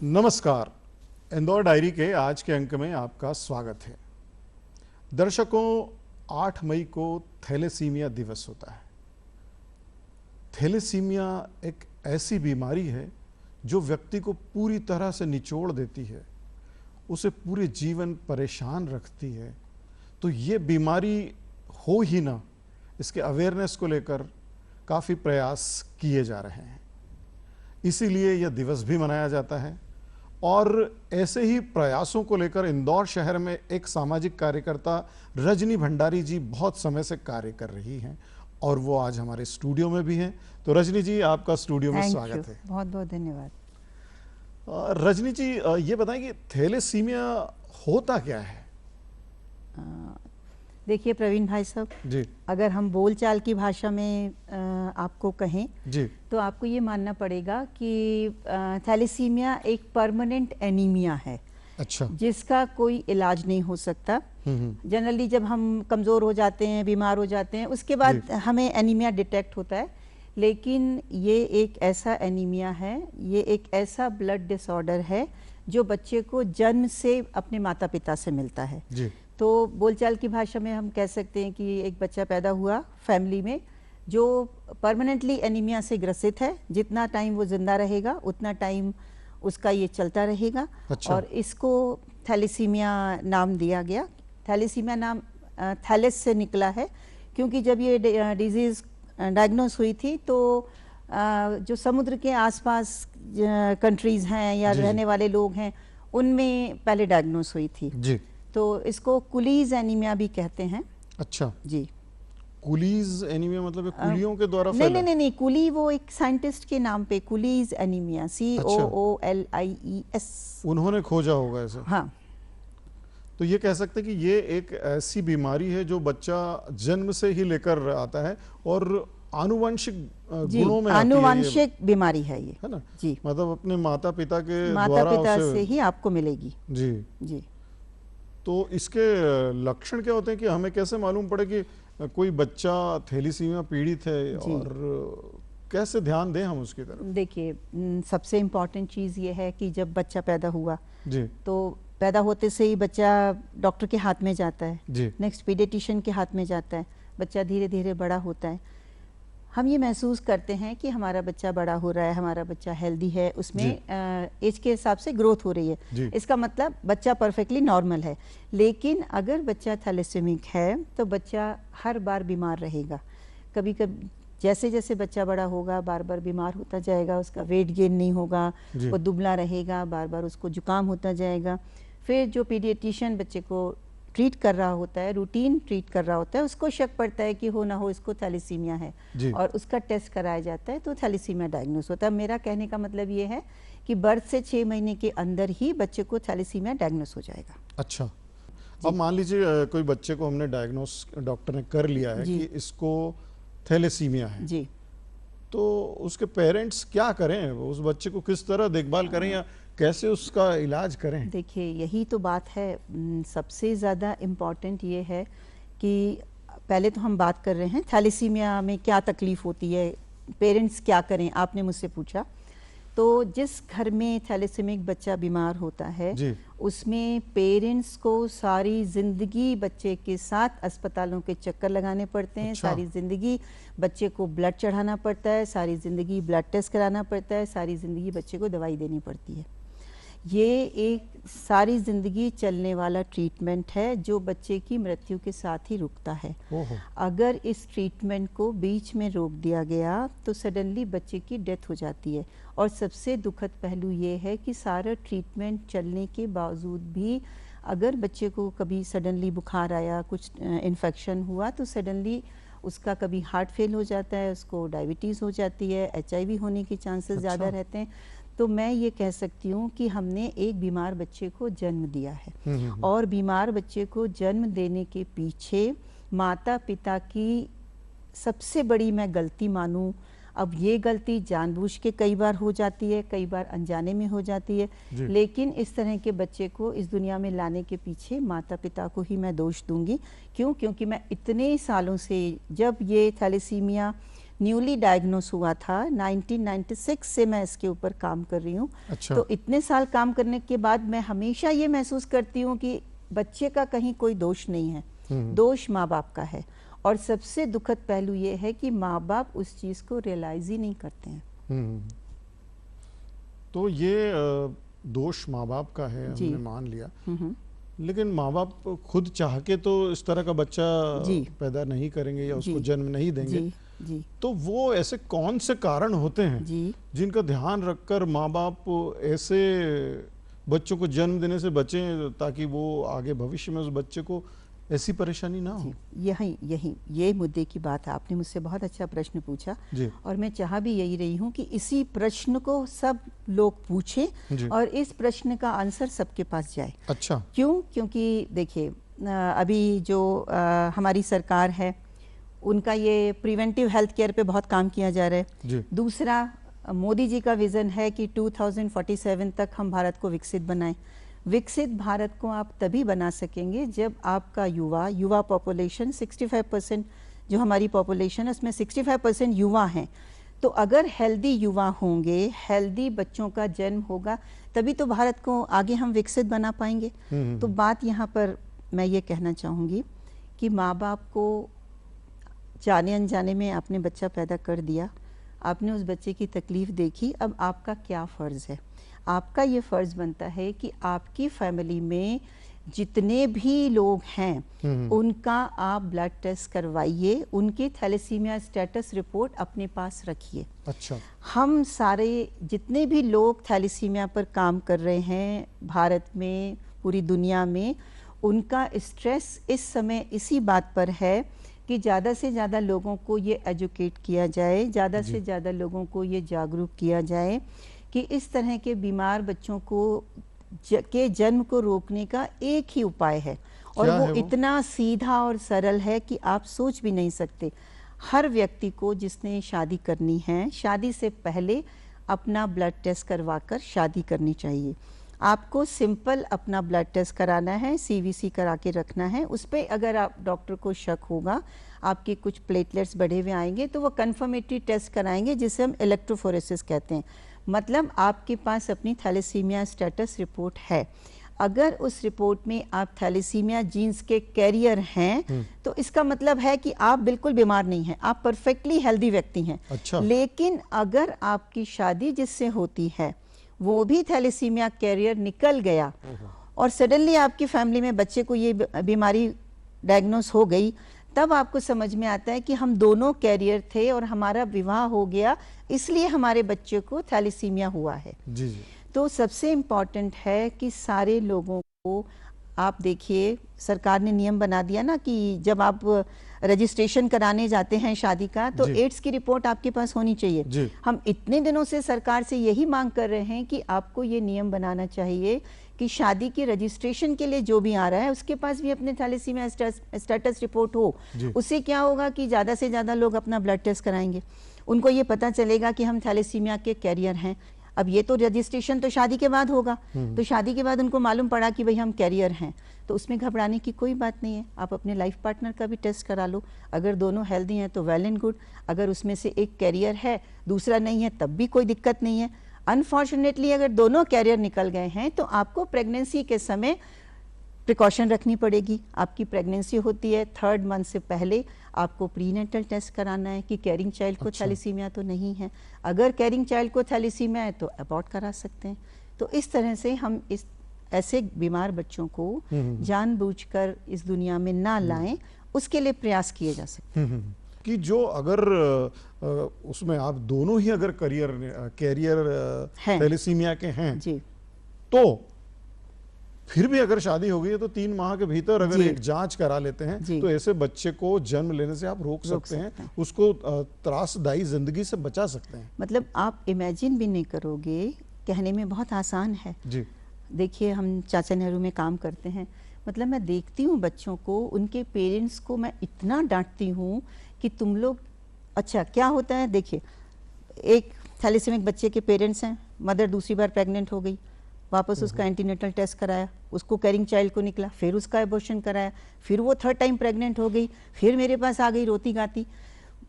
नमस्कार। इंदौर डायरी के आज के अंक में आपका स्वागत है। दर्शकों, 8 मई को थैलेसीमिया दिवस होता है। थैलेसीमिया एक ऐसी बीमारी है जो व्यक्ति को पूरी तरह से निचोड़ देती है, उसे पूरे जीवन परेशान रखती है। तो ये बीमारी हो ही ना, इसके अवेयरनेस को लेकर काफ़ी प्रयास किए जा रहे हैं। इसीलिए यह दिवस भी मनाया जाता है। और ऐसे ही प्रयासों को लेकर इंदौर शहर में एक सामाजिक कार्यकर्ता रजनी भंडारी जी बहुत समय से कार्य कर रही हैं और वो आज हमारे स्टूडियो में भी हैं। तो रजनी जी, आपका स्टूडियो में स्वागत है। बहुत बहुत धन्यवाद। रजनी जी, ये बताएं कि थैलेसीमिया होता क्या है? देखिए प्रवीण भाई साहब जी, अगर हम बोलचाल की भाषा में आपको कहें जी, तो आपको ये मानना पड़ेगा कि थैलेसीमिया एक परमानेंट एनीमिया है। अच्छा। जिसका कोई इलाज नहीं हो सकता। जनरली जब हम कमज़ोर हो जाते हैं, बीमार हो जाते हैं, उसके बाद हमें एनीमिया डिटेक्ट होता है। लेकिन ये एक ऐसा एनीमिया है, ये एक ऐसा ब्लड डिसऑर्डर है जो बच्चे को जन्म से अपने माता पिता से मिलता है। जी, तो बोलचाल की भाषा में हम कह सकते हैं कि एक बच्चा पैदा हुआ फैमिली में जो परमानेंटली एनीमिया से ग्रसित है। जितना टाइम वो जिंदा रहेगा उतना टाइम उसका ये चलता रहेगा। अच्छा। और इसको थैलेसीमिया नाम दिया गया। थैलेसीमिया नाम थैलेस से निकला है, क्योंकि जब ये डिजीज़ डायग्नोस हुई थी तो जो समुद्र के आसपास कंट्रीज़ हैं या रहने वाले लोग हैं उनमें पहले डायग्नोस हुई थी। जी। तो इसको कुलीज एनीमिया भी कहते हैं। अच्छा जी। कुलीज एनीमिया मतलब कुलियों के द्वारा नहीं नहीं नहीं नहीं, कुली वो एक साइंटिस्ट के नाम पे, कुलीज एनीमिया, COOLIES। उन्होंने खोजा होगा ऐसे। हाँ। तो ये कह सकते हैं कि ये एक ऐसी बीमारी है जो बच्चा जन्म से ही लेकर आता है और आनुवंशिक गुणों में आनुवंशिक बीमारी है ये, है ना? जी। मतलब अपने माता पिता के माता पिता से ही आपको मिलेगी। जी जी। तो इसके लक्षण क्या होते हैं कि हमें कैसे मालूम पड़े कि कोई बच्चा थैलेसीमिया पीड़ित है और कैसे ध्यान दें हम उसकी तरफ? देखिए, सबसे इम्पोर्टेंट चीज़ ये है कि जब बच्चा पैदा हुआ जी, तो पैदा होते से ही बच्चा डॉक्टर के हाथ में जाता है, जी, नेक्स्ट पीडियाट्रिशियन के हाथ में जाता है। बच्चा धीरे धीरे बड़ा होता है। हम ये महसूस करते हैं कि हमारा बच्चा बड़ा हो रहा है, हमारा बच्चा हेल्दी है, उसमें एज के हिसाब से ग्रोथ हो रही है। इसका मतलब बच्चा परफेक्टली नॉर्मल है। लेकिन अगर बच्चा थैलेसेमिक है तो बच्चा हर बार बीमार रहेगा। कभी कभी जैसे जैसे बच्चा बड़ा होगा बार बार बीमार होता जाएगा, उसका वेट गेन नहीं होगा, वो दुबला रहेगा, बार बार उसको जुकाम होता जाएगा। फिर जो पीडियाट्रिशियन बच्चे को ट्रीट कर रहा होता है, रूटीन ट्रीट कर रहा होता है, उसको शक पड़ता है कि हो ना हो इसको थैलेसीमिया है और उसका टेस्ट कराया जाता है तो थैलेसीमिया डायग्नोस होता है। मेरा कहने का मतलब ये है कि बर्थ से 6 महीने के अंदर ही बच्चे को थैलेसीमिया डायग्नोस हो जाएगा। अच्छा। अब मान लीजिए कोई बच्चे को हमने डायग्नोस डॉक्टर ने कर लिया है कि इसको थैलेसीमिया है जी, तो उसके पेरेंट्स क्या करें? उस बच्चे को किस तरह देखभाल करें या कैसे उसका इलाज करें? देखिए, यही तो बात है। सबसे ज़्यादा इम्पॉर्टेंट ये है कि पहले तो हम बात कर रहे हैं थैलेसीमिया में क्या तकलीफ़ होती है, पेरेंट्स क्या करें, आपने मुझसे पूछा। तो जिस घर में थैलेसेमिक बच्चा बीमार होता है उसमें पेरेंट्स को सारी ज़िंदगी बच्चे के साथ अस्पतालों के चक्कर लगाने पड़ते हैं। सारी ज़िंदगी बच्चे को ब्लड चढ़ाना पड़ता है, सारी ज़िंदगी ब्लड टेस्ट कराना पड़ता है, सारी ज़िंदगी बच्चे को दवाई देनी पड़ती है। ये एक सारी ज़िंदगी चलने वाला ट्रीटमेंट है जो बच्चे की मृत्यु के साथ ही रुकता है। अगर इस ट्रीटमेंट को बीच में रोक दिया गया तो सडनली बच्चे की डेथ हो जाती है। और सबसे दुखद पहलू ये है कि सारा ट्रीटमेंट चलने के बावजूद भी अगर बच्चे को कभी सडनली बुखार आया, कुछ इन्फेक्शन हुआ तो सडनली उसका कभी हार्ट फेल हो जाता है, उसको डायबिटीज़ हो जाती है, HIV होने के चांसेस ज़्यादा रहते हैं। तो मैं ये कह सकती हूँ कि हमने एक बीमार बच्चे को जन्म दिया है और बीमार बच्चे को जन्म देने के पीछे माता पिता की सबसे बड़ी मैं गलती मानूँ। अब ये गलती जानबूझ के कई बार हो जाती है, कई बार अनजाने में हो जाती है, लेकिन इस तरह के बच्चे को इस दुनिया में लाने के पीछे माता पिता को ही मैं दोष दूंगी। क्यों? क्योंकि मैं इतने सालों से, जब ये थैलेसीमिया न्यूली डायग्नोस हुआ था 1996 से मैं इसके ऊपर काम कर रही हूँ। अच्छा। तो इतने साल काम करने के बाद मैं हमेशा ये महसूस करती हूँ कि बच्चे का कहीं कोई दोष नहीं है, दोष माँ बाप का है। और सबसे दुखद पहलू ये है कि माँ बाप उस चीज़ को रियलाइज ही नहीं करते हैं। तो ये दोष माँ बाप का है, हमने मान लिया, लेकिन माँ बाप खुद चाह के तो इस तरह का बच्चा पैदा नहीं करेंगे या उसको जन्म नहीं देंगे। जी। तो वो ऐसे कौन से कारण होते हैं जिनका ध्यान रखकर माँ बाप ऐसे बच्चों को जन्म देने से बचें, ताकि वो आगे भविष्य में उस बच्चे को ऐसी परेशानी ना हो? ये मुद्दे की बात है। आपने मुझसे बहुत अच्छा प्रश्न पूछा और मैं चाह भी यही रही हूँ कि इसी प्रश्न को सब लोग पूछें और इस प्रश्न का आंसर सबके पास जाए। अच्छा। क्यों? क्योंकि देखिए, अभी जो हमारी सरकार है उनका ये प्रिवेंटिव हेल्थ केयर पे बहुत काम किया जा रहा है। दूसरा, मोदी जी का विजन है कि 2047 तक हम भारत को विकसित बनाएं। विकसित भारत को आप तभी बना सकेंगे जब आपका युवा पॉपुलेशन 65% जो हमारी पॉपुलेशन है उसमें 65% युवा हैं। तो अगर हेल्दी युवा होंगे, हेल्दी बच्चों का जन्म होगा, तभी तो भारत को आगे हम विकसित बना पाएंगे। तो बात यहाँ पर मैं ये कहना चाहूँगी कि माँ बाप को जाने अनजाने में आपने बच्चा पैदा कर दिया, आपने उस बच्चे की तकलीफ देखी, अब आपका क्या फ़र्ज़ है? आपका ये फ़र्ज़ बनता है कि आपकी फैमिली में जितने भी लोग हैं उनका आप ब्लड टेस्ट करवाइए, उनकी थैलेसीमिया स्टेटस रिपोर्ट अपने पास रखिए। अच्छा। हम सारे जितने भी लोग थैलेसीमिया पर काम कर रहे हैं भारत में, पूरी दुनिया में, उनका स्ट्रेस इस समय इसी बात पर है कि ज़्यादा से ज़्यादा लोगों को ये एजुकेट किया जाए, ज़्यादा से ज़्यादा लोगों को ये जागरूक किया जाए कि इस तरह के बीमार बच्चों को के जन्म को रोकने का एक ही उपाय है और वो इतना सीधा और सरल है कि आप सोच भी नहीं सकते। हर व्यक्ति को जिसने शादी करनी है, शादी से पहले अपना ब्लड टेस्ट करवाकर शादी करनी चाहिए। आपको सिंपल अपना ब्लड टेस्ट कराना है, CVC करा के रखना है। उस पर अगर आप डॉक्टर को शक होगा, आपके कुछ प्लेटलेट्स बढ़े हुए आएंगे, तो वो कन्फर्मेटरी टेस्ट कराएंगे जिसे हम इलेक्ट्रोफोरेसिस कहते हैं। मतलब आपके पास अपनी थैलेसीमिया स्टेटस रिपोर्ट है। अगर उस रिपोर्ट में आप थैलेसीमिया जीन्स के कैरियर हैं तो इसका मतलब है कि आप बिल्कुल बीमार नहीं हैं, आप परफेक्टली हेल्दी व्यक्ति हैं। अच्छा। लेकिन अगर आपकी शादी जिससे होती है वो भी थैलेसीमिया कैरियर निकल गया और सडनली आपकी फैमिली में बच्चे को ये बीमारी डायग्नोस हो गई, तब आपको समझ में आता है कि हम दोनों कैरियर थे और हमारा विवाह हो गया, इसलिए हमारे बच्चे को थैलेसीमिया हुआ है। जी। तो सबसे इम्पॉर्टेंट है कि सारे लोगों को, आप देखिए सरकार ने नियम बना दिया ना कि जब आप रजिस्ट्रेशन कराने जाते हैं शादी का, तो एड्स की रिपोर्ट आपके पास होनी चाहिए। हम इतने दिनों से सरकार से यही मांग कर रहे हैं कि आपको ये नियम बनाना चाहिए कि शादी की रजिस्ट्रेशन के लिए जो भी आ रहा है उसके पास भी अपने थैलेसीमिया स्टेटस रिपोर्ट हो। उससे क्या होगा कि ज़्यादा से ज़्यादा लोग अपना ब्लड टेस्ट कराएंगे, उनको ये पता चलेगा कि हम थैलेसीमिया के कैरियर हैं। अब ये तो रजिस्ट्रेशन तो शादी के बाद होगा, तो शादी के बाद उनको मालूम पड़ा कि भाई हम कैरियर हैं, तो उसमें घबराने की कोई बात नहीं है। आप अपने लाइफ पार्टनर का भी टेस्ट करा लो, अगर दोनों हेल्दी हैं तो वेल एंड गुड, अगर उसमें से एक कैरियर है दूसरा नहीं है तब भी कोई दिक्कत नहीं है। अनफॉर्चुनेटली अगर दोनों कैरियर निकल गए हैं तो आपको प्रेगनेंसी के समय प्रिकॉशन रखनी पड़ेगी। आपकी प्रेगनेंसी होती है 3rd मंथ से पहले आपको प्रीनेटल टेस्ट कराना है कि कैरिंग चाइल्ड को थैलेसीमिया तो नहीं है। अगर कैरिंग चाइल्ड को थैलेसीमिया है तो अबॉर्ट करा सकते हैं। तो इस तरह से हम इस ऐसे बीमार बच्चों को जानबूझकर इस दुनिया में ना लाएं, उसके लिए प्रयास किए जा सकते हैं। कि जो अगर उसमें आप दोनों ही अगर कैरियर थैलेसीमिया के हैं जी, तो फिर भी अगर शादी हो गई है तो 3 माह के भीतर अगर एक जांच करा लेते हैं तो ऐसे बच्चे को जन्म लेने से आप रोक सकते हैं, उसको त्रासदायी जिंदगी से बचा सकते हैं। मतलब आप इमेजिन भी नहीं करोगे, कहने में बहुत आसान है जी। देखिए हम चाचा नेहरू में काम करते हैं, मतलब मैं देखती हूँ बच्चों को, उनके पेरेंट्स को मैं इतना डांटती हूँ कि तुम लोग, अच्छा क्या होता है, देखिए एक थैलेसीमिक बच्चे के पेरेंट्स हैं, मदर दूसरी बार प्रेग्नेंट हो गई, वापस उसका एंटीनेटल टेस्ट कराया, उसको कैरिंग चाइल्ड को निकला, फिर उसका एबॉर्शन कराया, फिर वो 3rd टाइम प्रेग्नेंट हो गई, फिर मेरे पास आ गई रोती गाती।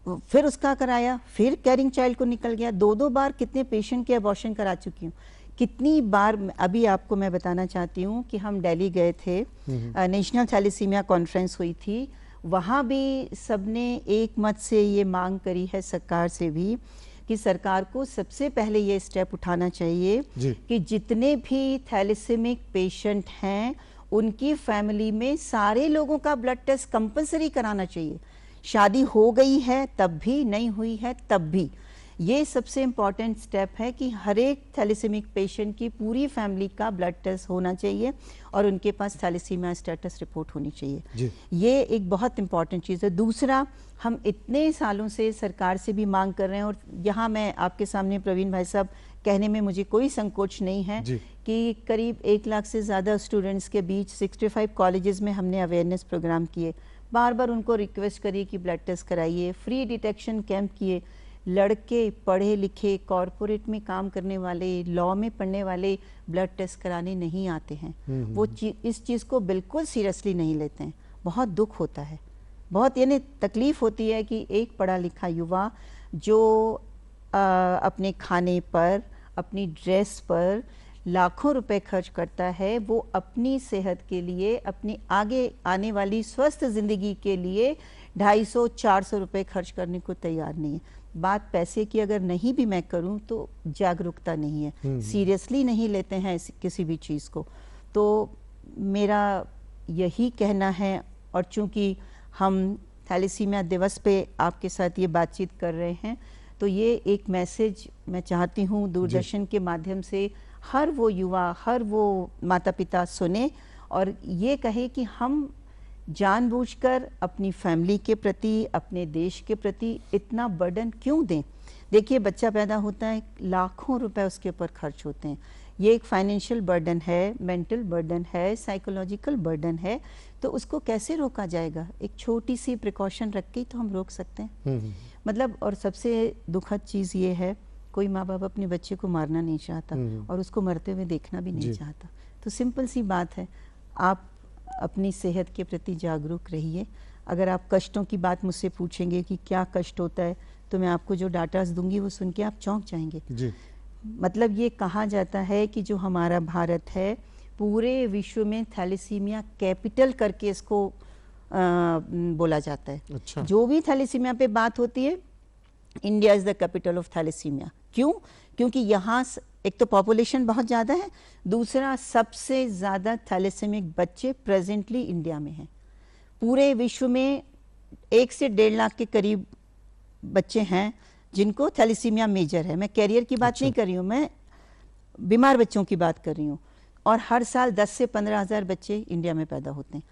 फिर उसका कराया, फिर कैरिंग चाइल्ड को निकल गया। 2-2 बार कितने पेशेंट के अबॉर्शन करा चुकी हूँ। कितनी बार, अभी आपको मैं बताना चाहती हूँ कि हम दिल्ली गए थे, नेशनल थैलेसीमिया कॉन्फ्रेंस हुई थी, वहाँ भी सबने एक मत से ये मांग करी है सरकार से भी कि सरकार को सबसे पहले ये स्टेप उठाना चाहिए कि जितने भी थैलेसीमिक पेशेंट हैं उनकी फैमिली में सारे लोगों का ब्लड टेस्ट कंपलसरी कराना चाहिए। शादी हो गई है तब भी, नहीं हुई है तब भी। ये सबसे इम्पॉर्टेंट स्टेप है कि हर एक थैलेसीमिक पेशेंट की पूरी फैमिली का ब्लड टेस्ट होना चाहिए और उनके पास थैलेसीमिया स्टेटस रिपोर्ट होनी चाहिए। ये एक बहुत इम्पॉर्टेंट चीज़ है। दूसरा, हम इतने सालों से सरकार से भी मांग कर रहे हैं और यहाँ मैं आपके सामने प्रवीण भाई साहब कहने में मुझे कोई संकोच नहीं है कि करीब 1 लाख से ज़्यादा स्टूडेंट्स के बीच 65 कॉलेजेस में हमने अवेयरनेस प्रोग्राम किए, बार बार उनको रिक्वेस्ट करी कि ब्लड टेस्ट कराइए, फ्री डिटेक्शन कैंप किए। लड़के पढ़े लिखे कॉरपोरेट में काम करने वाले, लॉ में पढ़ने वाले ब्लड टेस्ट कराने नहीं आते हैं। वो इस चीज़ को बिल्कुल सीरियसली नहीं लेते हैं। बहुत दुख होता है, बहुत यानी तकलीफ होती है कि एक पढ़ा लिखा युवा जो अपने खाने पर, अपनी ड्रेस पर लाखों रुपए खर्च करता है, वो अपनी सेहत के लिए, अपनी आगे आने वाली स्वस्थ जिंदगी के लिए 250-400 रुपए खर्च करने को तैयार नहीं है। बात पैसे की अगर नहीं भी मैं करूं तो जागरूकता नहीं है, सीरियसली नहीं लेते हैं किसी भी चीज़ को। तो मेरा यही कहना है, और चूंकि हम थैलेसीमिया दिवस पे आपके साथ ये बातचीत कर रहे हैं, तो ये एक मैसेज मैं चाहती हूँ दूरदर्शन के माध्यम से हर वो युवा, हर वो माता पिता सुने और ये कहे कि हम जानबूझकर अपनी फैमिली के प्रति, अपने देश के प्रति इतना बर्डन क्यों दें। देखिए, बच्चा पैदा होता है, लाखों रुपए उसके ऊपर खर्च होते हैं। ये एक फाइनेंशियल बर्डन है, मेंटल बर्डन है, साइकोलॉजिकल बर्डन है, तो उसको कैसे रोका जाएगा। एक छोटी सी प्रिकॉशन रख के ही तो हम रोक सकते हैं। मतलब, और सबसे दुखद चीज़ ये है, कोई माँ बाप अपने बच्चे को मारना नहीं चाहता और उसको मरते हुए देखना भी नहीं चाहता। तो सिंपल सी बात है, आप अपनी सेहत के प्रति जागरूक रहिए। अगर आप कष्टों की बात मुझसे पूछेंगे कि क्या कष्ट होता है, तो मैं आपको जो डाटा दूंगी वो सुन के आप चौंक जाएंगे जी। मतलब ये कहा जाता है कि जो हमारा भारत है, पूरे विश्व में थैलेसीमिया कैपिटल करके इसको बोला जाता है। अच्छा। जो भी थैलेसीमिया पे बात होती है, India is the capital of thalassemia. क्यों? क्योंकि यहाँ एक तो पॉपुलेशन बहुत ज़्यादा है, दूसरा सबसे ज़्यादा थैलेसेमिक बच्चे प्रेजेंटली इंडिया में हैं। पूरे विश्व में 1 से 1.5 लाख के करीब बच्चे हैं जिनको थैलेसीमिया मेजर है। मैं कैरियर की बात नहीं कर रही हूँ, मैं बीमार बच्चों की बात कर रही हूँ। और हर साल 10 से 15 हज़ार बच्चे इंडिया में पैदा होते हैं।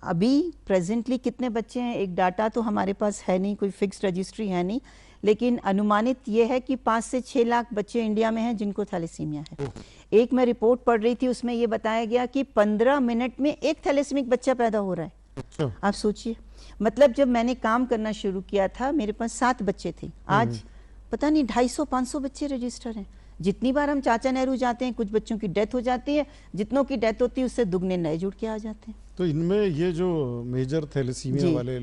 अभी प्रेजेंटली कितने बच्चे हैं, एक डाटा तो हमारे पास है नहीं, कोई फिक्स्ड रजिस्ट्री है नहीं, लेकिन अनुमानित ये है कि 5 से 6 लाख बच्चे इंडिया में हैं जिनको थैलेसीमिया है। एक मैं रिपोर्ट पढ़ रही थी, उसमें ये बताया गया कि 15 मिनट में एक थैलेसीमिक बच्चा पैदा हो रहा है। अच्छा। आप सोचिए, मतलब जब मैंने काम करना शुरू किया था मेरे पास 7 बच्चे थे, आज पता नहीं 250-500 बच्चे रजिस्टर हैं। जितनी बार हम चाचा नेहरू जाते हैं, कुछ बच्चों की डेथ हो जाती है, जितनों की डेथ होती है उससे दुगने नए जुड़ के आ जाते हैं। तो इनमें ये जो मेजर थैलेसीमिया वाले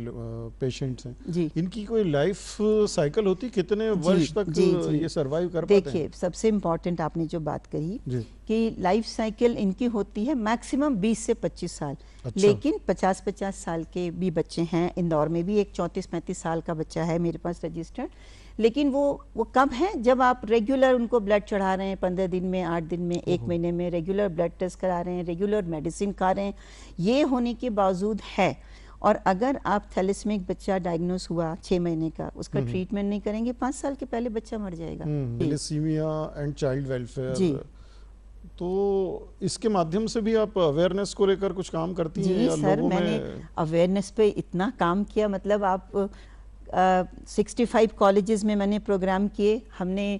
पेशेंट्स हैं, इनकी कोई लाइफ साइकिल होती, कितने वर्ष तक ये सरवाइव कर पाते हैं? देखिए, सबसे इम्पोर्टेंट आपने जो बात कही कि लाइफ साइकिल इनकी होती है मैक्सिमम 20 से 25 साल। अच्छा। लेकिन 50-50 साल के भी बच्चे हैं। इंदौर में भी एक 34-35 साल का बच्चा है मेरे पास रजिस्टर्ड। लेकिन वो कब है, जब आप रेगुलर उनको ब्लड चढ़ा रहे हैं, 15 दिन में, 8 दिन में, 1 महीने में, रेगुलर ब्लड टेस्ट करा रहे हैं, रेगुलर मेडिसिन खा रहे हैं, ये होने के बावजूद है। और अगर आप थैलेसीमिक बच्चा डायग्नोस हुआ 6 महीने का, उसका ट्रीटमेंट नहीं करेंगे, 5 साल के पहले बच्चा मर जाएगा। थैलेसीमिया एंड चाइल्ड वेलफेयर, तो इसके माध्यम से भी आप अवेयरनेस को लेकर कुछ काम करती हैं? जी सर, मैंने अवेयरनेस पे इतना काम किया, मतलब आप 65 कॉलेजेस में मैंने प्रोग्राम किए। हमने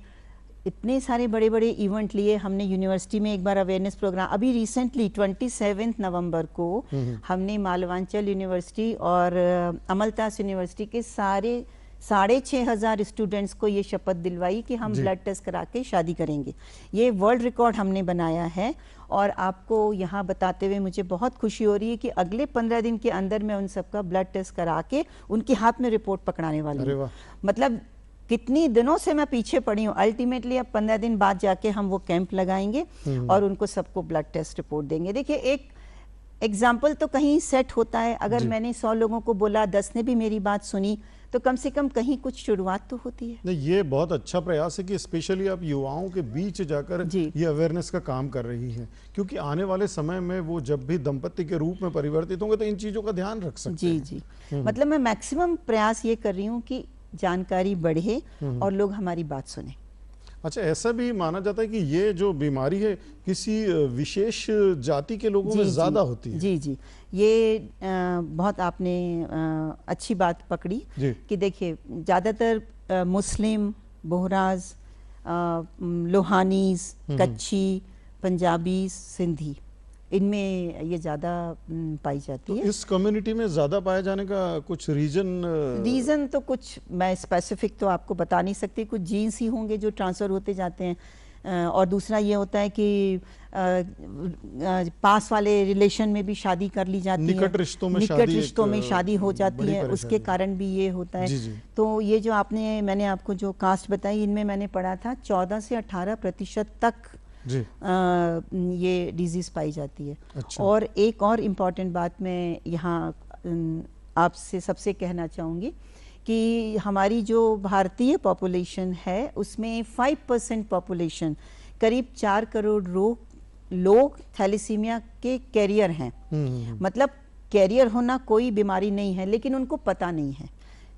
इतने सारे बड़े बड़े इवेंट लिए। हमने यूनिवर्सिटी में एक बार अवेयरनेस प्रोग्राम, अभी रिसेंटली 27 नवंबर को हमने मालवांचल यूनिवर्सिटी और अमलतास यूनिवर्सिटी के सारे 6,500 स्टूडेंट्स को ये शपथ दिलवाई कि हम जी। ब्लड टेस्ट करा के शादी करेंगे। ये वर्ल्ड रिकॉर्ड हमने बनाया है और आपको यहाँ बताते हुए मुझे बहुत खुशी हो रही है कि अगले 15 दिन के अंदर मैं उन सबका ब्लड टेस्ट करा के उनके हाथ में रिपोर्ट पकड़ाने वाली अरे हूँ। वाह। मतलब कितनी दिनों से मैं पीछे पड़ी हूँ। अल्टीमेटली अब 15 दिन बाद जाके हम वो कैंप लगाएंगे और उनको सबको ब्लड टेस्ट रिपोर्ट देंगे। देखिए, एक एग्जाम्पल तो कहीं सेट होता है। अगर जी। मैंने 100 लोगों को बोला, 10 ने भी मेरी बात सुनी, तो कम से कम कहीं कुछ शुरुआत तो होती है। नहीं, ये बहुत अच्छा प्रयास है कि स्पेशली आप युवाओं के बीच जाकर जी। ये अवेयरनेस का काम कर रही है, क्योंकि आने वाले समय में वो जब भी दंपति के रूप में परिवर्तित होंगे तो इन चीजों का ध्यान रख सकते जी हैं। जी, मतलब मैं मैक्सिमम प्रयास ये कर रही हूँ कि जानकारी बढ़े और लोग हमारी बात सुने। अच्छा, ऐसा भी माना जाता है कि ये जो बीमारी है किसी विशेष जाति के लोगों में जी, ज्यादा जी, होती है। जी जी, ये बहुत आपने अच्छी बात पकड़ी जी। कि देखिए, ज़्यादातर मुस्लिम, बोहराज, लोहानीज, कच्छी, पंजाबी, सिंधी, इनमें ये ज़्यादा पाई जाती तो है। इस कम्युनिटी में ज्यादा पाए जाने का कुछ रीज़न तो कुछ मैं स्पेसिफिक तो आपको बता नहीं सकती, कुछ जीन्स ही होंगे जो ट्रांसफ़र होते जाते हैं। और दूसरा ये होता है कि पास वाले रिलेशन में भी शादी कर ली जाती है, निकट रिश्तों में निकट शादी रिश्तों एक, में शादी हो जाती बड़ी है, उसके परेशानी है। कारण भी ये होता है। जी, जी। तो ये जो मैंने आपको जो कास्ट बताई, इनमें मैंने पढ़ा था 14 से 18% तक जी। ये डिजीज़ पाई जाती है। अच्छा। और एक और इम्पॉर्टेंट बात मैं यहाँ आपसे सबसे कहना चाहूँगी कि हमारी जो भारतीय पॉपुलेशन है उसमें 5% पॉपुलेशन, करीब 4 करोड़ लोग थैलेसीमिया के कैरियर हैं। मतलब कैरियर होना कोई बीमारी नहीं है, लेकिन उनको पता नहीं है।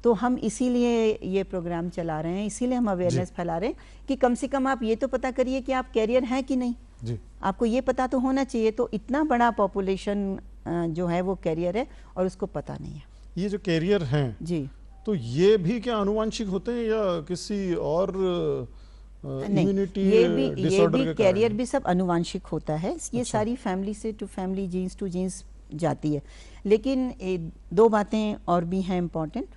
तो हम इसीलिए ये प्रोग्राम चला रहे हैं, इसीलिए हम अवेयरनेस फैला रहे हैं कि कम से कम आप ये तो पता करिए कि आप कैरियर हैं कि नहीं। जी। आपको ये पता तो होना चाहिए। तो इतना बड़ा पॉपुलेशन जो है वो कैरियर है और उसको पता नहीं है। ये जो कैरियर हैं जी, तो ये भी क्या आनुवांशिक होते हैं या किसी और नहीं, इम्यूनिटी ये डिसऑर्डर भी के कैरियर कारण? भी सब अनुवांशिक होता है। ये अच्छा। सारी फैमिली से to family, genes to genes जाती है। लेकिन दो बातें और भी हैं इम्पॉर्टेंट।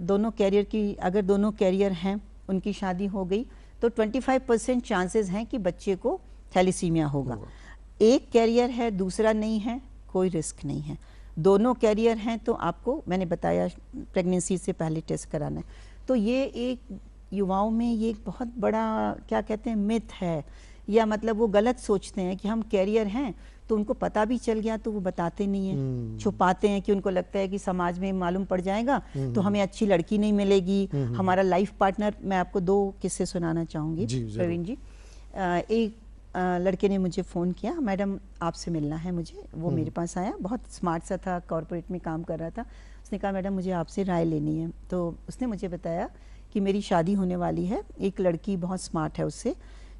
दोनों कैरियर की, अगर दोनों कैरियर हैं, उनकी शादी हो गई तो 25% चांसेस हैं कि बच्चे को थैलेसीमिया होगा। एक कैरियर है, दूसरा नहीं है, कोई रिस्क नहीं है। दोनों कैरियर हैं तो आपको, मैंने बताया, प्रेगनेंसी से पहले टेस्ट कराना है। तो ये एक युवाओं में ये एक बहुत बड़ा, क्या कहते हैं, मिथ है, या मतलब वो गलत सोचते हैं कि हम कैरियर हैं तो उनको पता भी चल गया तो वो बताते नहीं हैं, छुपाते हैं कि उनको लगता है कि समाज में मालूम पड़ जाएगा तो हमें अच्छी लड़की नहीं मिलेगी, हमारा लाइफ पार्टनर। मैं आपको 2 किस्से सुनाना चाहूँगी प्रवीण जी। एक लड़के ने मुझे फ़ोन किया, मैडम आपसे मिलना है मुझे। वो मेरे पास आया, बहुत स्मार्ट सा था, कॉर्पोरेट में काम कर रहा था। उसने कहा मैडम मुझे आपसे राय लेनी है। तो उसने मुझे बताया कि मेरी शादी होने वाली है, एक लड़की बहुत स्मार्ट है उससे।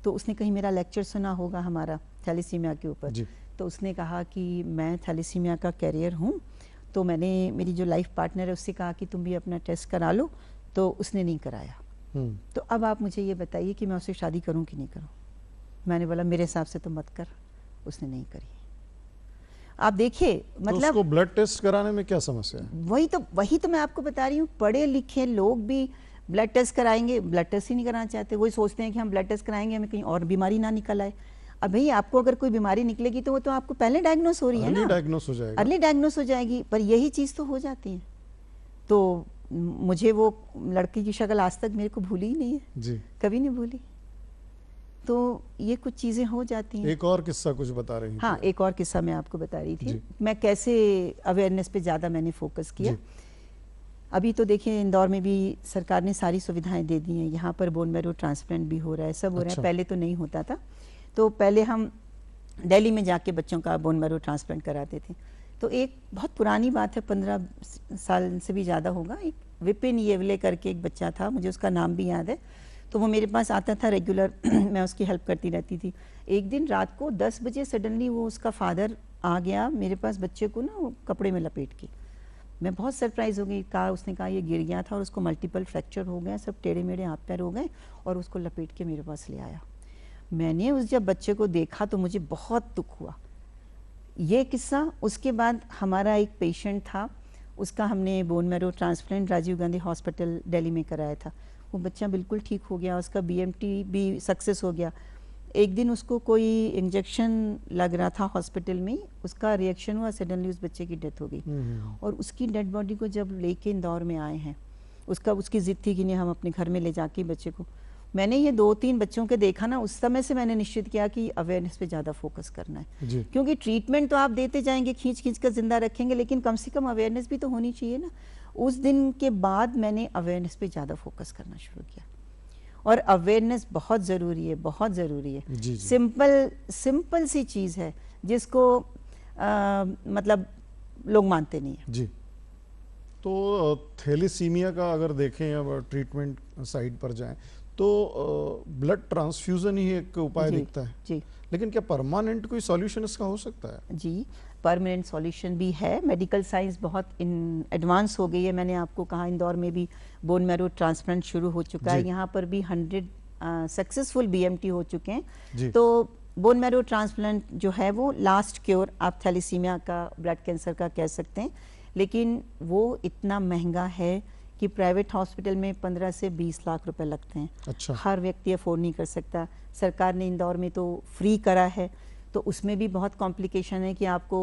तो उसने कहीं मेरा लेक्चर सुना होगा हमारा थैलेसीमिया के ऊपर। तो उसने कहा कि मैं थैलेसीमिया का कैरियर हूँ। तो मैंने, मेरी जो लाइफ पार्टनर है उससे कहा कि तुम भी अपना टेस्ट करा लो। तो उसने नहीं कराया। तो अब आप मुझे ये बताइए कि मैं उससे शादी करूँ कि नहीं करूँ। मैंने बोला मेरे हिसाब से तो मत कर। उसने नहीं करी। आप देखिए, मतलब तो उसको ब्लड टेस्ट कराने में क्या समस्या है? वही तो मैं आपको बता रही हूँ। पढ़े लिखे लोग भी ब्लड टेस्ट कराएंगे, ब्लड टेस्ट ही नहीं कराना चाहते। वही सोचते हैं कि हम ब्लड टेस्ट कराएंगे, हमें कहीं और बीमारी ना निकल आए। अब भाई, आपको अगर कोई बीमारी निकलेगी तो वो तो आपको पहले डायग्नोस हो रही है ना, डायग्नोस हो जाएगा, अर्ली डायग्नोस हो जाएगी। पर यही चीज़ तो हो जाती है। तो मुझे वो लड़की की शक्ल आज तक मेरे को भूली ही नहीं है जी, कभी नहीं भूली। तो ये कुछ चीज़ें हो जाती हैं। एक और किस्सा कुछ बता रही थी? हाँ, एक और किस्सा मैं आपको बता रही थी। मैं कैसे अवेयरनेस पे ज़्यादा मैंने फोकस किया। अभी तो देखिए, इंदौर में भी सरकार ने सारी सुविधाएं दे दी हैं। यहाँ पर बोन मैरो ट्रांसप्लांट भी हो रहा है, सब हो रहा है। पहले तो नहीं होता था। तो पहले हम दिल्ली में जाके बच्चों का बोन मैरो ट्रांसप्लांट कराते थे। तो एक बहुत पुरानी बात है, 15 साल से भी ज़्यादा होगा। एक विपिन येवले करके एक बच्चा था, मुझे उसका नाम भी याद है। तो वो मेरे पास आता था रेगुलर, मैं उसकी हेल्प करती रहती थी। एक दिन रात को 10 बजे सडनली वो, उसका फादर आ गया मेरे पास, बच्चे को ना कपड़े में लपेट के। मैं बहुत सरप्राइज़ हो गई। उसने कहा ये गिर गया था और उसको मल्टीपल फ्रैक्चर हो गया, सब टेढ़े मेढ़े हाथ पैर हो गए, और उसको लपेट के मेरे पास ले आया। मैंने जब बच्चे को देखा तो मुझे बहुत दुख हुआ। ये किस्सा, उसके बाद हमारा एक पेशेंट था, उसका हमने bone marrow transplant Rajiv Gandhi hospital Delhi में कराया था। वो बच्चा बिल्कुल ठीक हो गया, उसका BMT भी सक्सेस हो गया। एक दिन उसको कोई इंजेक्शन लग रहा था हॉस्पिटल में, उसका रिएक्शन हुआ, सडनली उस बच्चे की डेथ हो गई। और उसकी डेड बॉडी को जब लेके इंदौर में आए हैं, उसकी जिद थी कि नहीं हम अपने घर में ले जाके बच्चे को, मैंने ये 2-3 बच्चों के देखा ना, उस समय से मैंने निश्चित किया कि अवेयरनेस पे ज़्यादा फोकस करना है। क्योंकि ट्रीटमेंट तो आप देते जाएंगे, खींच खींच कर जिंदा रखेंगे, लेकिन कम से कम अवेयरनेस भी तो होनी चाहिए ना। उस दिन के बाद मैंने अवेयरनेस पे ज़्यादा फोकस करना शुरू किया। और अवेयरनेस बहुत ज़रूरी है, बहुत ज़रूरी है। सिंपल सी चीज़ है जिसको मतलब लोग मानते नहीं है। जी। तो थैलेसीमिया का अगर देखें, अब ट्रीटमेंट साइड पर जाएं, तो ब्लड ट्रांसफ्यूजन ही एक उपाय दिखता है जी। लेकिन क्या परमानेंट कोई सॉल्यूशन इसका हो सकता है? जी, परमानेंट सॉल्यूशन भी है। मेडिकल साइंस बहुत एडवांस हो गई है। मैंने आपको कहा इंदौर में भी बोन मैरो ट्रांसप्लांट शुरू हो चुका है, यहाँ पर भी 100 सक्सेसफुल BMT हो चुके हैं। तो बोन मैरो ट्रांसप्लांट जो है वो लास्ट क्योर आप थैलेसीमिया का, ब्लड कैंसर का कह सकते हैं, लेकिन वो इतना महंगा है कि प्राइवेट हॉस्पिटल में 15 से 20 लाख रुपए लगते हैं। अच्छा। हर व्यक्ति अफोर्ड नहीं कर सकता। सरकार ने इंदौर में तो फ्री करा है, तो उसमें भी बहुत कॉम्प्लिकेशन है कि आपको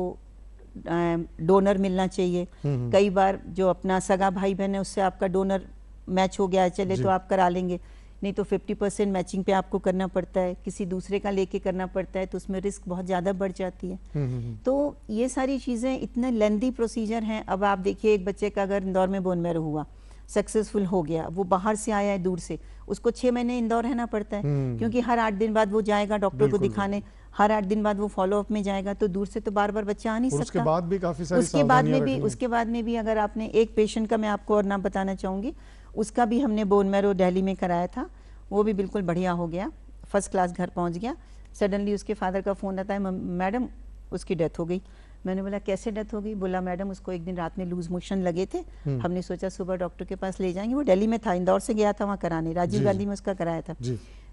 डोनर मिलना चाहिए। कई बार जो अपना सगा भाई बहन है उससे आपका डोनर मैच हो गया है, चले तो आप करा लेंगे, नहीं तो 50% मैचिंग पे आपको करना पड़ता है, किसी दूसरे का लेके करना पड़ता है, तो उसमें रिस्क बहुत ज़्यादा बढ़ जाती है। तो ये सारी चीज़ें इतने लेंदी प्रोसीजर हैं। अब आप देखिए, एक बच्चे का अगर इंदौर में बोन मैरो हुआ, सक्सेसफुल हो गया, वो बाहर से आया है दूर से, उसको 6 महीने इंदौर रहना पड़ता है, क्योंकि हर 8 दिन बाद वो जाएगा डॉक्टर को दिखाने, हर 8 दिन बाद वो फॉलोअप में जाएगा, तो दूर से तो बार बार बच्चा आ नहीं सकता। उसके बाद भी काफी सारी उसके बाद में भी अगर आपने एक पेशेंट का मैं आपको और नाम बताना चाहूँगी, उसका भी हमने बोन मैरो दिल्ली में कराया था, वो भी बिल्कुल बढ़िया हो गया, फर्स्ट क्लास घर पहुँच गया। सडनली उसके फादर का फ़ोन आता है, मैडम उसकी डेथ हो गई। मैंने बोला कैसे डेथ हो गई? बोला मैडम उसको एक दिन रात में लूज मोशन लगे थे, हमने सोचा सुबह डॉक्टर के पास ले जाएंगे। वो दिल्ली में था, इंदौर से गया था वहाँ कराने, राजीव गांधी में उसका कराया था।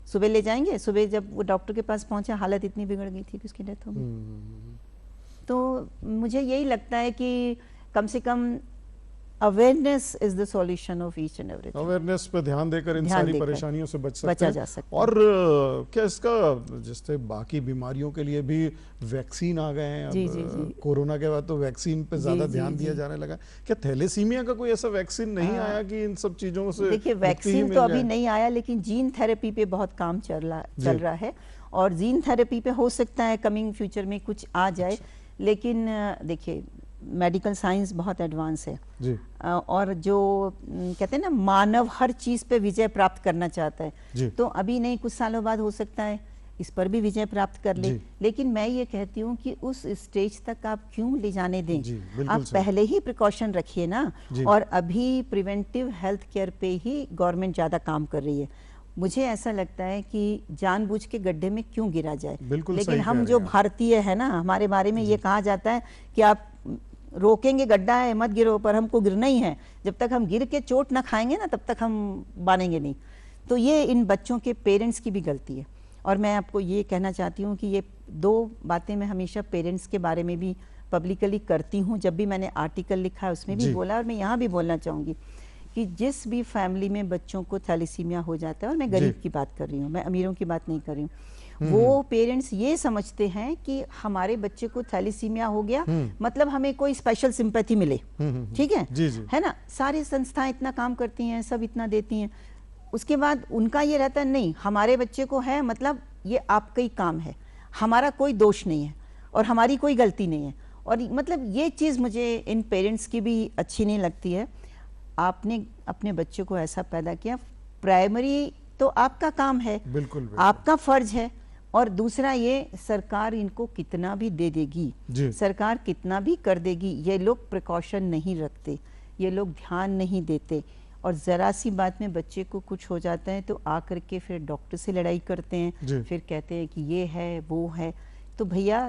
सुबह ले जाएंगे, सुबह जब वो डॉक्टर के पास पहुंचा, हालत इतनी बिगड़ गई थी कि उसकी डेथ हो गई। तो मुझे यही लगता है कि कम से कम awareness is the solution of each and everything. Awareness पे ध्यान देकर इन सारी परेशानियों से बचा जा सकता है। और क्या इसका जैसे बाकी बीमारियों के लिए भी वैक्सीन आ गए हैं? अब कोरोना के बाद तो वैक्सीन पे ज्यादा ध्यान दिया जाने लगा। क्या थैलेसीमिया का कोई ऐसा वैक्सीन नहीं आया कि इन सब चीजों से? देखिए, वैक्सीन तो अभी नहीं आया, लेकिन जीन थेरेपी पे बहुत काम चल रहा है, और जीन थेरेपी पे हो सकता है कमिंग फ्यूचर में कुछ आ जाए। लेकिन देखिए, मेडिकल साइंस बहुत एडवांस है जी। और जो कहते हैं ना, मानव हर चीज पे विजय प्राप्त करना चाहता है, तो अभी नहीं, कुछ सालों बाद हो सकता है इस पर भी विजय प्राप्त कर ले। लेकिन मैं ये कहती हूँ कि उस स्टेज तक आप क्यों ले जाने दें? आप पहले ही प्रिकॉशन रखिए ना। और अभी प्रिवेंटिव हेल्थ केयर पे ही गवर्नमेंट ज्यादा काम कर रही है। मुझे ऐसा लगता है कि जानबूझ के गड्ढे में क्यों गिरा जाए। लेकिन हम जो भारतीय है ना, हमारे बारे में ये कहा जाता है कि आप रोकेंगे, गड्ढा है मत गिरो, पर हमको गिरना ही है। जब तक हम गिर के चोट ना खाएंगे ना, तब तक हम मानेंगे नहीं। तो ये इन बच्चों के पेरेंट्स की भी गलती है। और मैं आपको ये कहना चाहती हूँ कि ये 2 बातें मैं हमेशा पेरेंट्स के बारे में भी पब्लिकली करती हूँ। जब भी मैंने आर्टिकल लिखा है उसमें भी बोला, और मैं यहाँ भी बोलना चाहूँगी कि जिस भी फैमिली में बच्चों को थैलेसीमिया हो जाता है, और मैं गरीब की बात कर रही हूँ, मैं अमीरों की बात नहीं कर रही हूँ, वो पेरेंट्स ये समझते हैं कि हमारे बच्चे को थैलेसीमिया हो गया मतलब हमें कोई स्पेशल सिंपैथी मिले। ठीक है, है ना? सारी संस्थाएं इतना काम करती हैं, सब इतना देती हैं, उसके बाद उनका ये रहता है नहीं, हमारे बच्चे को है मतलब ये आपका ही काम है, हमारा कोई दोष नहीं है और हमारी कोई गलती नहीं है। और मतलब ये चीज़ मुझे इन पेरेंट्स की भी अच्छी नहीं लगती है। आपने अपने बच्चे को ऐसा पैदा किया, प्राइमरी तो आपका काम है, बिल्कुल। आपका फर्ज है। और दूसरा, ये सरकार इनको कितना भी दे देगी, सरकार कितना भी कर देगी, ये लोग प्रिकॉशन नहीं रखते, ये लोग ध्यान नहीं देते। और ज़रा सी बात में बच्चे को कुछ हो जाता है तो आकर के फिर डॉक्टर से लड़ाई करते हैं, फिर कहते हैं कि ये है वो है। तो भैया,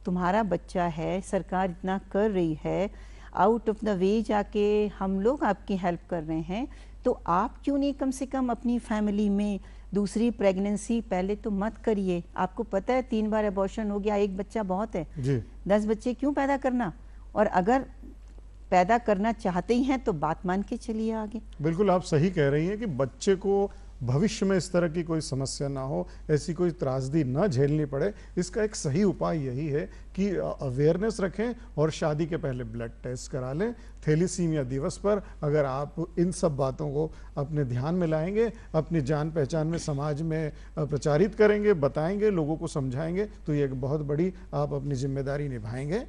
तुम्हारा बच्चा है, सरकार इतना कर रही है, आउट ऑफ द वे जाके हम लोग आपकी हेल्प कर रहे हैं, तो आप क्यों नहीं कम से कम अपनी फैमिली में दूसरी प्रेगनेंसी पहले तो मत करिए। आपको पता है 3 बार अबॉर्शन हो गया, 1 बच्चा बहुत है, 10 बच्चे क्यों पैदा करना? और अगर पैदा करना चाहते ही हैं तो बात मान के चलिए आगे। बिल्कुल आप सही कह रही हैं कि बच्चे को भविष्य में इस तरह की कोई समस्या ना हो, ऐसी कोई त्रासदी ना झेलनी पड़े, इसका एक सही उपाय यही है कि अवेयरनेस रखें और शादी के पहले ब्लड टेस्ट करा लें। थैलेसीमिया दिवस पर अगर आप इन सब बातों को अपने ध्यान में लाएंगे, अपनी जान पहचान में समाज में प्रचारित करेंगे, बताएंगे, लोगों को समझाएंगे, तो ये एक बहुत बड़ी आप अपनी जिम्मेदारी निभाएंगे।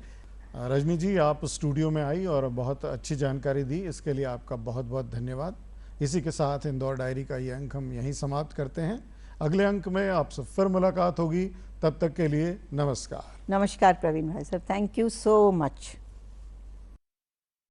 रजनी जी, आप स्टूडियो में आई और बहुत अच्छी जानकारी दी, इसके लिए आपका बहुत बहुत धन्यवाद। इसी के साथ इंदौर डायरी का ये अंक हम यहीं समाप्त करते हैं। अगले अंक में आपसे फिर मुलाकात होगी, तब तक के लिए नमस्कार। नमस्कार प्रवीण भाई साहब, थैंक यू सो मच।